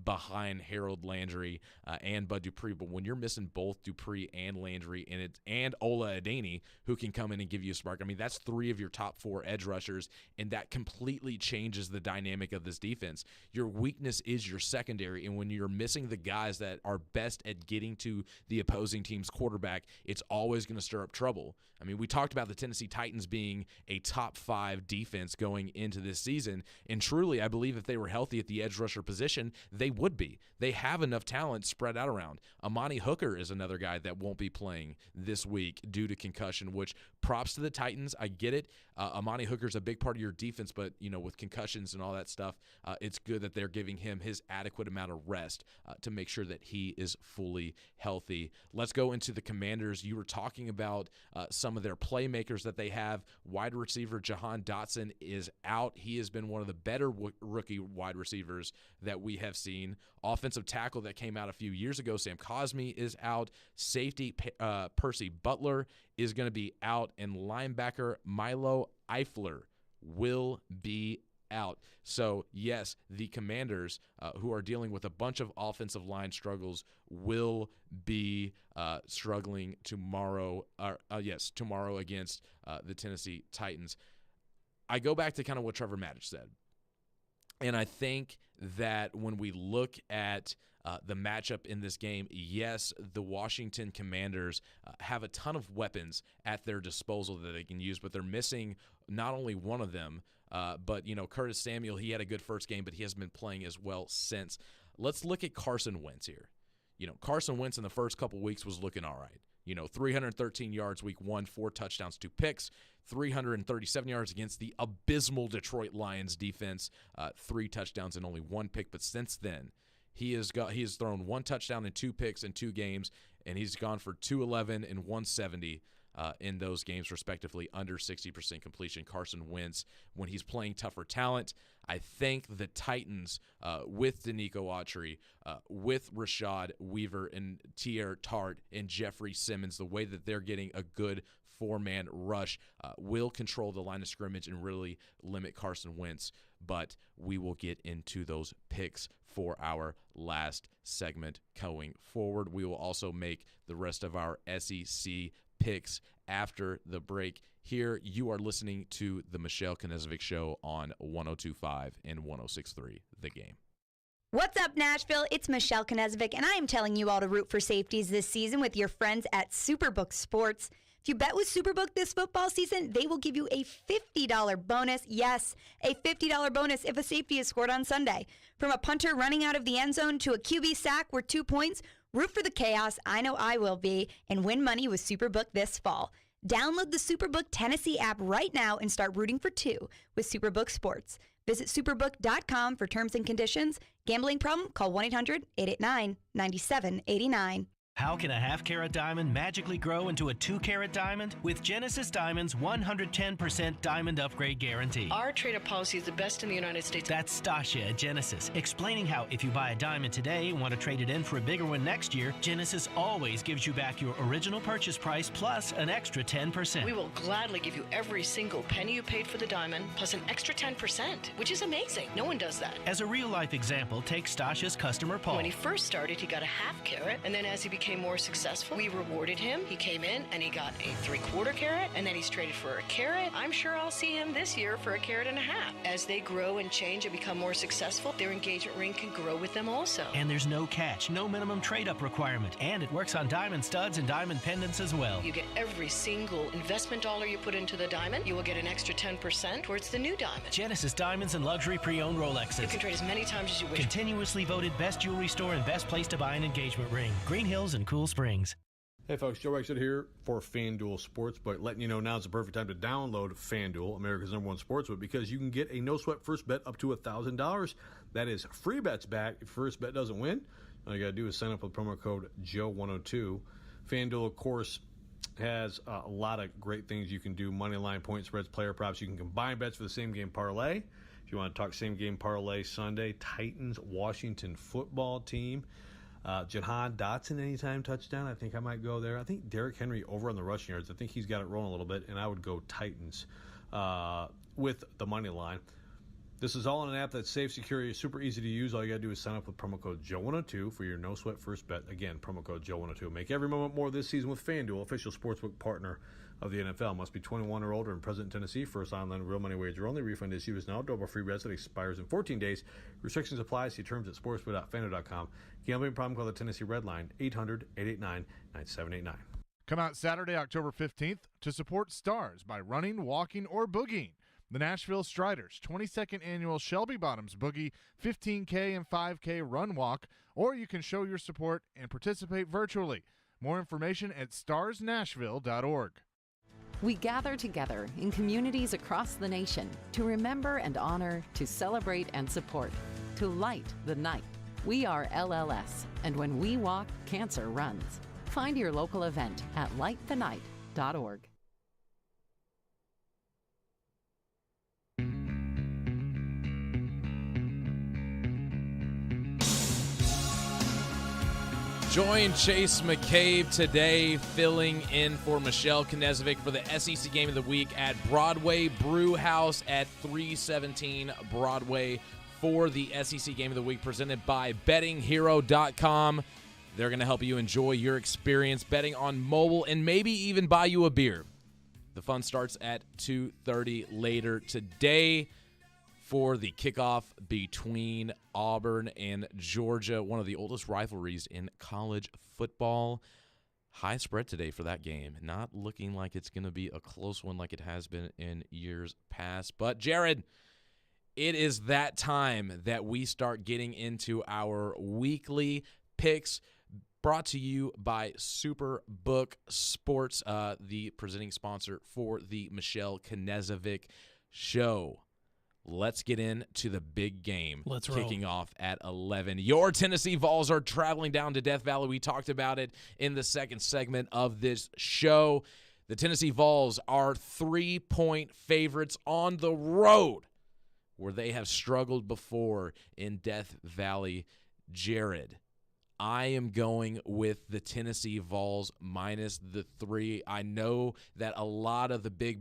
behind Harold Landry and Bud Dupree. But when you're missing both Dupree and Landry and Ola Adeni, who can come in and give you a spark, that's 3 of your top 4 edge rushers, and that completely changes the dynamic of this defense. Your weakness is your secondary, and when you're missing the guys that are best at getting to the opposing team's quarterback, it's always going to stir up trouble. We talked about the Tennessee Titans being a top 5 defense going into this season, and truly, I believe if they were healthy at the edge rusher position, they would be. They have enough talent spread out around. Amani Hooker is another guy that won't be playing this week due to concussion, which props to the Titans. I get it. Amani Hooker's a big part of your defense, but, with concussions and all that stuff, it's good that they're giving him his adequate amount of rest to make sure that he is fully healthy. Let's go into the Commanders. You were talking about some of their playmakers that they have. Wide receiver Jahan Dotson is out. He has been one of the better rookie wide receivers that we have seen. Offensive tackle that came out a few years ago, Sam Cosmi, is out. Safety Percy Butler is going to be out, and linebacker Milo Eifler will be out. So, yes, the Commanders, who are dealing with a bunch of offensive line struggles, will be struggling tomorrow against the Tennessee Titans. I go back to kind of what Trevor Maddich said. And I think that when we look at the matchup in this game, yes, the Washington Commanders have a ton of weapons at their disposal that they can use, but they're missing not only one of them, but Curtis Samuel, he had a good first game, but he hasn't been playing as well since. Let's look at Carson Wentz here. Carson Wentz in the first couple weeks was looking all right. 313 yards week 1, 4 touchdowns, 2 picks, 337 yards against the abysmal Detroit Lions defense, 3 touchdowns and only 1 pick. But since then, he has thrown 1 touchdown and 2 picks in 2 games, and he's gone for 211 and 170 in those games, respectively, under 60% completion. Carson Wentz, when he's playing tougher talent, I think the Titans, with Danico Autry, with Rashad Weaver and Tier Tart and Jeffrey Simmons, the way that they're getting a good 4-man rush, will control the line of scrimmage and really limit Carson Wentz. But we will get into those picks for our last segment going forward. We will also make the rest of our SEC picks after the break. Here, you are listening to the Michelle Knezovic Show on 102.5 and 106.3 The Game. What's up, Nashville? It's Michelle Knezovic, and I am telling you all to root for safeties this season with your friends at Superbook Sports. If you bet with Superbook this football season, they will give you a $50 bonus. Yes, a $50 bonus if a safety is scored on Sunday. From a punter running out of the end zone to a QB sack worth 2 points, root for the chaos. I know I will be, and win money with Superbook this fall. Download the Superbook Tennessee app right now and start rooting for 2 with Superbook Sports. Visit superbook.com for terms and conditions. Gambling problem? Call 1-800-889-9789. How can a half-carat diamond magically grow into a 2-carat diamond? With Genesis Diamond's 110% diamond upgrade guarantee. Our trade-up policy is the best in the United States. That's Stasia at Genesis, explaining how if you buy a diamond today and want to trade it in for a bigger one next year, Genesis always gives you back your original purchase price plus an extra 10%. We will gladly give you every single penny you paid for the diamond plus an extra 10%, which is amazing. No one does that. As a real-life example, take Stasia's customer Paul. When he first started, he got a half carat, and then as he became became more successful. We rewarded him. He came in and he got a 3/4 carat, and then he's traded for a carat. I'm sure I'll see him this year for a 1.5 carats. As they grow and change and become more successful, their engagement ring can grow with them also. And there's no catch, no minimum trade-up requirement, and it works on diamond studs and diamond pendants as well. You get every single investment dollar you put into the diamond, you will get an extra 10% towards the new diamond. Genesis Diamonds and luxury pre-owned Rolexes. You can trade as many times as you wish. Continuously voted best jewelry store and best place to buy an engagement ring. Green Hills and Cool Springs. Hey folks, Joe Exit here for FanDuel Sportsbook, letting you know now's the perfect time to download FanDuel, America's #1 sportsbook, because you can get a no-sweat first bet up to $1,000. That is free bets back if your first bet doesn't win. All you got to do is sign up with promo code Joe102. FanDuel, of course, has a lot of great things you can do. Money line, point spreads, player props. You can combine bets for the same game parlay. If you want to talk same game parlay Sunday, Titans, Washington football team. Jahan Dotson anytime touchdown. I think I might go there. I think Derrick Henry over on the rushing yards. I think he's got it rolling a little bit, and I would go Titans with the money line. This is all on an app that's safe, secure, super easy to use. All you got to do is sign up with promo code Joe102 for your no-sweat first bet. Again, promo code Joe102. Make every moment more this season with FanDuel, official sportsbook partner of the NFL. Must be 21 or older and present in Tennessee. First online real money wager only. Refund issued now. Double free bets that expires in 14 days. Restrictions apply. See terms at sportsbook.fanduel.com. Gambling problem? Call the Tennessee Red Line, 800-889-9789. Come out Saturday, October 15th to support Stars by running, walking, or boogieing. The Nashville Striders 22nd Annual Shelby Bottoms Boogie 15K and 5K Run Walk, or you can show your support and participate virtually. More information at starsnashville.org. We gather together in communities across the nation to remember and honor, to celebrate and support, to light the night. We are LLS, and when we walk, cancer runs. Find your local event at lightthenight.org. Join Chase McCabe today, filling in for Michelle Knezovic for the SEC Game of the Week at Broadway Brew House at 317 Broadway for the SEC Game of the Week, presented by bettinghero.com. They're going to help you enjoy your experience betting on mobile and maybe even buy you a beer. The fun starts at 2:30 later today for the kickoff between Auburn and Georgia, one of the oldest rivalries in college football. High spread today for that game. Not looking like it's going to be a close one like it has been in years past. But, Jared, it is that time that we start getting into our weekly picks, brought to you by Superbook Sports, the presenting sponsor for the Michelle Knezovic Show. Let's get into the big game. Let's roll. Kicking off at 11. Your Tennessee Vols are traveling down to Death Valley. We talked about it in the second segment of this show. The Tennessee Vols are 3-point favorites on the road, where they have struggled before in Death Valley. Jared, I am going with the Tennessee Vols minus the 3. I know that a lot of the big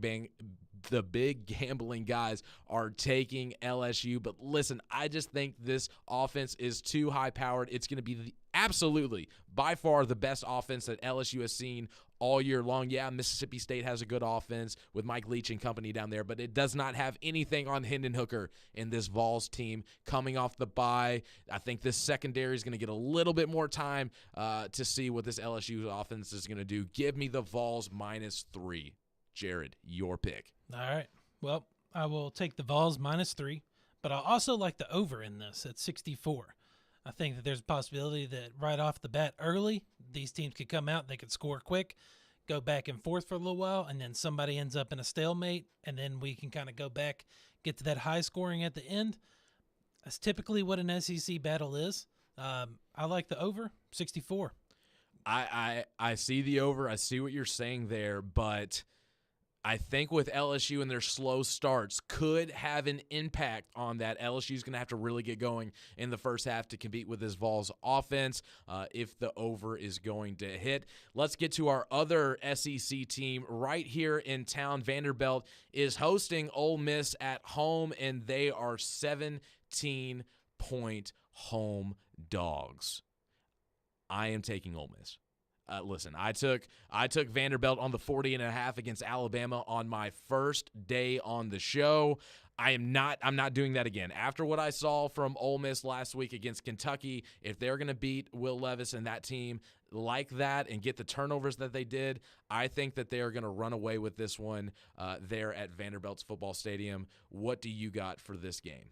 gambling guys are taking LSU, but listen, I just think this offense is too high-powered. It's going to be absolutely, by far, the best offense that LSU has seen all year long. Yeah, Mississippi State has a good offense with Mike Leach and company down there, but it does not have anything on Hendon Hooker in this Vols team coming off the bye. I think this secondary is going to get a little bit more time to see what this LSU offense is going to do. Give me the Vols minus 3. Jared, your pick. All right. Well, I will take the Vols minus 3, but I also like the over in this at 64. I think that there's a possibility that right off the bat early, these teams could come out, they could score quick, go back and forth for a little while, and then somebody ends up in a stalemate, and then we can kind of go back, get to that high scoring at the end. That's typically what an SEC battle is. I like the over, 64. I see the over. I see what you're saying there, but I think with LSU and their slow starts could have an impact on that. LSU's going to have to really get going in the first half to compete with this Vols offense if the over is going to hit. Let's get to our other SEC team right here in town. Vanderbilt is hosting Ole Miss at home, and they are 17-point home dogs. I am taking Ole Miss. listen, I took Vanderbilt on the 40.5 against Alabama on my first day on the show. I'm not doing that again. After what I saw from Ole Miss last week against Kentucky, if they're going to beat Will Levis and that team like that and get the turnovers that they did, I think that they are going to run away with this one there at Vanderbilt's football stadium. What do you got for this game?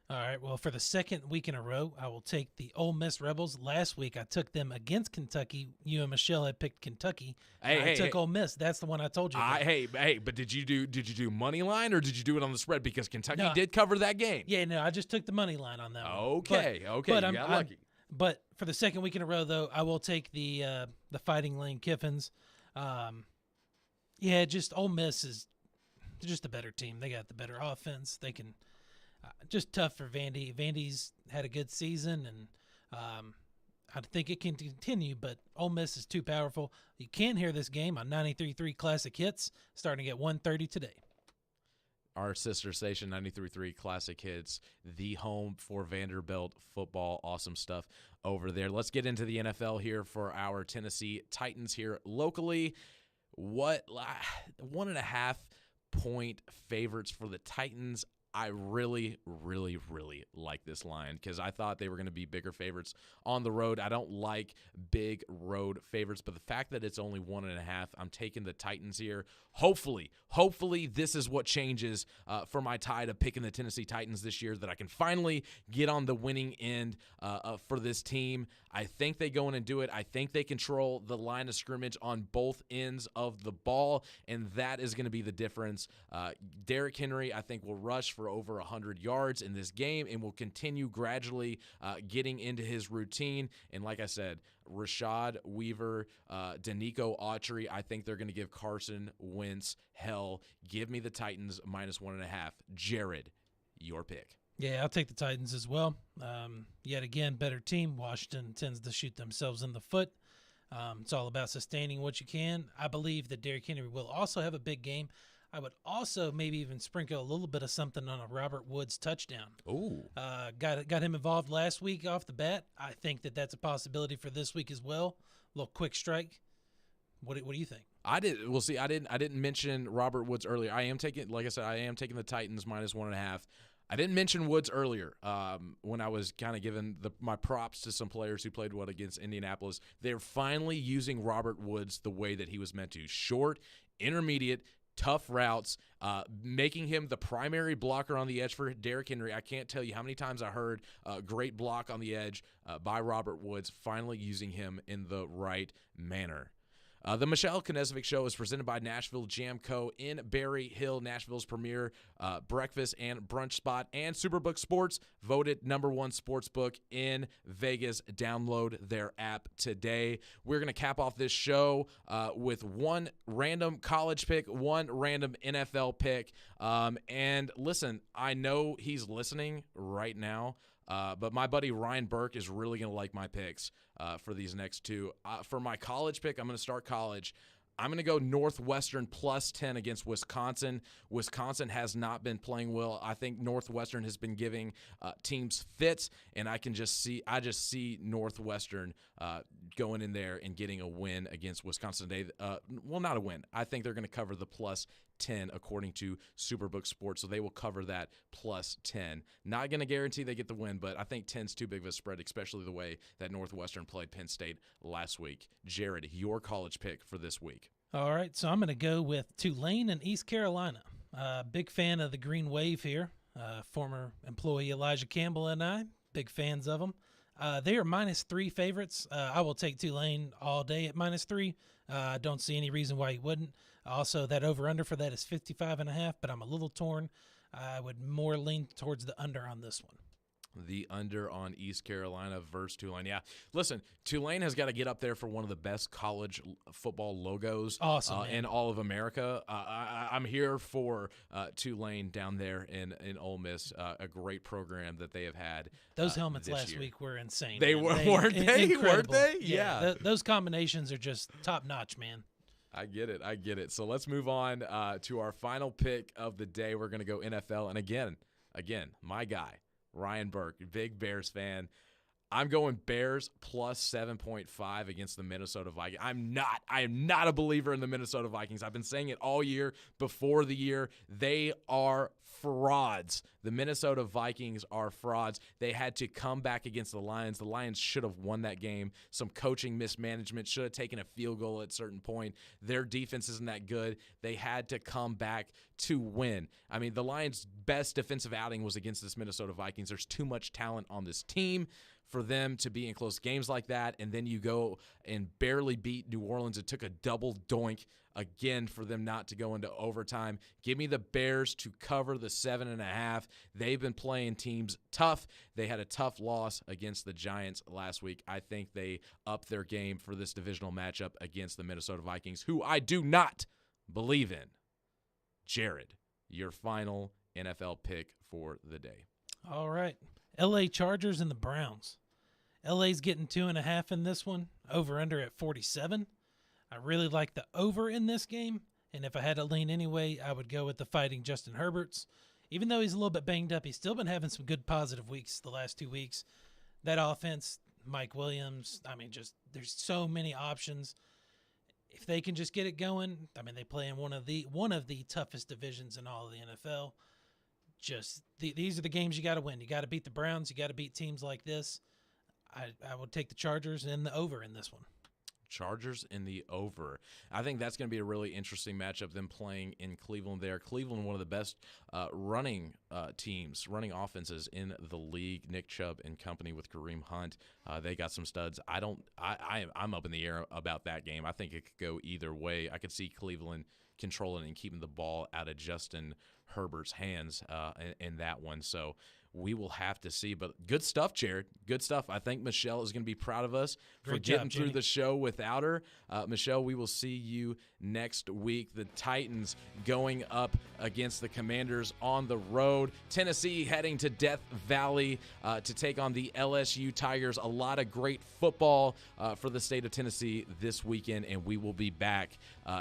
All right, well, for the second week in a row, I will take the Ole Miss Rebels. Last week, I took them against Kentucky. You and Michelle had picked Kentucky. I took Ole Miss. That's the one I told you about. But did you do money line or did you do it on the spread? Because Kentucky did cover that game. Yeah, no, I just took the money line on that one. Okay, but you got lucky. But for the second week in a row, though, I will take the Fighting Lane Kiffins. Just Ole Miss is just a better team. They got the better offense. They can just tough for Vandy. Vandy's had a good season, and I think it can continue, but Ole Miss is too powerful. You can hear this game on 93.3 Classic Hits starting at 1:30 today. Our sister station, 93.3 Classic Hits, the home for Vanderbilt football. Awesome stuff over there. Let's get into the NFL here for our Tennessee Titans here locally. 1.5 point favorites for the Titans. I really, really, really like this line because I thought they were going to be bigger favorites on the road. I don't like big road favorites, but the fact that it's only 1.5, I'm taking the Titans here. Hopefully this is what changes for my tide of picking the Tennessee Titans this year, that I can finally get on the winning end for this team. I think they go in and do it. I think they control the line of scrimmage on both ends of the ball, and that is going to be the difference. Derrick Henry, I think, will rush for over 100 yards in this game and will continue gradually getting into his routine. And like I said, Rashad Weaver, Danico Autry, I think they're going to give Carson Wentz hell. Give me the Titans -1.5. Jared, your pick. Yeah, I'll take the Titans as well. Yet again, better team. Washington tends to shoot themselves in the foot. It's all about sustaining what you can. I believe that Derrick Henry will also have a big game. I would also maybe even sprinkle a little bit of something on a Robert Woods touchdown. Ooh. Got him involved last week off the bat. I think that that's a possibility for this week as well. A little quick strike. What do you think? I didn't mention Robert Woods earlier. I am taking the Titans -1.5. I didn't mention Woods earlier when I was kind of giving my props to some players who played well against Indianapolis. They're finally using Robert Woods the way that he was meant to. Short, intermediate, tough routes, making him the primary blocker on the edge for Derrick Henry. I can't tell you how many times I heard great block on the edge by Robert Woods, finally using him in the right manner. The Michelle Knezovic Show is presented by Nashville Jam Co. in Berry Hill, Nashville's premier breakfast and brunch spot, and Superbook Sports, voted #1 sports book in Vegas. Download their app today. We're going to cap off this show with one random college pick, one random NFL pick. And listen, I know he's listening right now. But my buddy Ryan Burke is really going to like my picks for these next two. For my college pick, I'm going to start college. I'm going to go Northwestern +10 against Wisconsin. Wisconsin has not been playing well. I think Northwestern has been giving teams fits, and I just see Northwestern going in there and getting a win against Wisconsin today. Well, not a win. I think they're going to cover the +10 according to Superbook Sports, so they will cover that +10. Not going to guarantee they get the win, but I think 10's too big of a spread, especially the way that Northwestern played Penn State last week. Jared, your college pick for this week. All right, so I'm going to go with Tulane and East Carolina. Big fan of the Green Wave here. Former employee Elijah Campbell and I, big fans of them. They are -3 favorites. I will take Tulane all day at -3. I don't see any reason why you wouldn't. Also, that over-under for that is 55.5, but I'm a little torn. I would more lean towards the under on this one. The under on East Carolina versus Tulane. Yeah, listen, Tulane has got to get up there for one of the best college football logos in all of America. I'm here for Tulane down there in Ole Miss, a great program that they have had. Those helmets last year. week were insane. Weren't they? Incredible. Weren't they? Yeah. Those combinations are just top-notch, man. I get it. So let's move on to our final pick of the day. We're going to go NFL. And again, my guy, Ryan Burke, big Bears fan. I'm going Bears plus 7.5 against the Minnesota Vikings. I am not a believer in the Minnesota Vikings. I've been saying it all year before the year. They are frauds. The Minnesota Vikings are frauds. They had to come back against the Lions. The Lions should have won that game. Some coaching mismanagement, should have taken a field goal at a certain point. Their defense isn't that good. They had to come back to win. I mean, the Lions' best defensive outing was against this Minnesota Vikings. There's too much talent on this team for them to be in close games like that, and then you go and barely beat New Orleans. It took a double doink again for them not to go into overtime. Give me the Bears to cover the 7.5. They've been playing teams tough. They had a tough loss against the Giants last week. I think they upped their game for this divisional matchup against the Minnesota Vikings, who I do not believe in. Jared, your final NFL pick for the day. All right. L.A. Chargers and the Browns. L.A.'s getting 2.5 in this one. Over-under at 47. I really like the over in this game, and if I had to lean anyway, I would go with the fighting Justin Herberts. Even though he's a little bit banged up, he's still been having some good positive weeks the last 2 weeks. That offense, Mike Williams, I mean, just there's so many options. If they can just get it going, I mean, they play in one of the toughest divisions in all of the NFL. These are the games you got to win. You got to beat the Browns. You got to beat teams like this. I would take the Chargers and the over in this one. Chargers in the over. I think that's going to be a really interesting matchup, them playing in Cleveland there. Cleveland, one of the best running offenses in the league. Nick Chubb and company with Kareem Hunt. They got some studs. I'm up in the air about that game. I think it could go either way. I could see Cleveland controlling and keeping the ball out of Justin Herbert's hands in that one. So we will have to see. But good stuff, Jared. Good stuff. I think Michelle is going to be proud of us for getting through the show without her. Michelle, we will see you next week. The Titans going up against the Commanders on the road. Tennessee heading to Death Valley to take on the LSU Tigers. A lot of great football for the state of Tennessee this weekend, and we will be back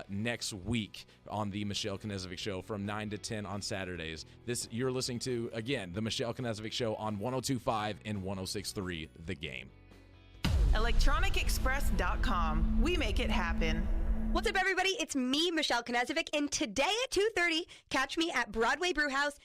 next week on the Michelle Knezovic Show from 9 to 10 on Saturdays. You're listening to, again, the Michelle Knezovic Show on 102.5 and 106.3 The Game. ElectronicExpress.com. We make it happen. What's up, everybody? It's me, Michelle Knezovic, and today at 2:30, catch me at Broadway Brewhouse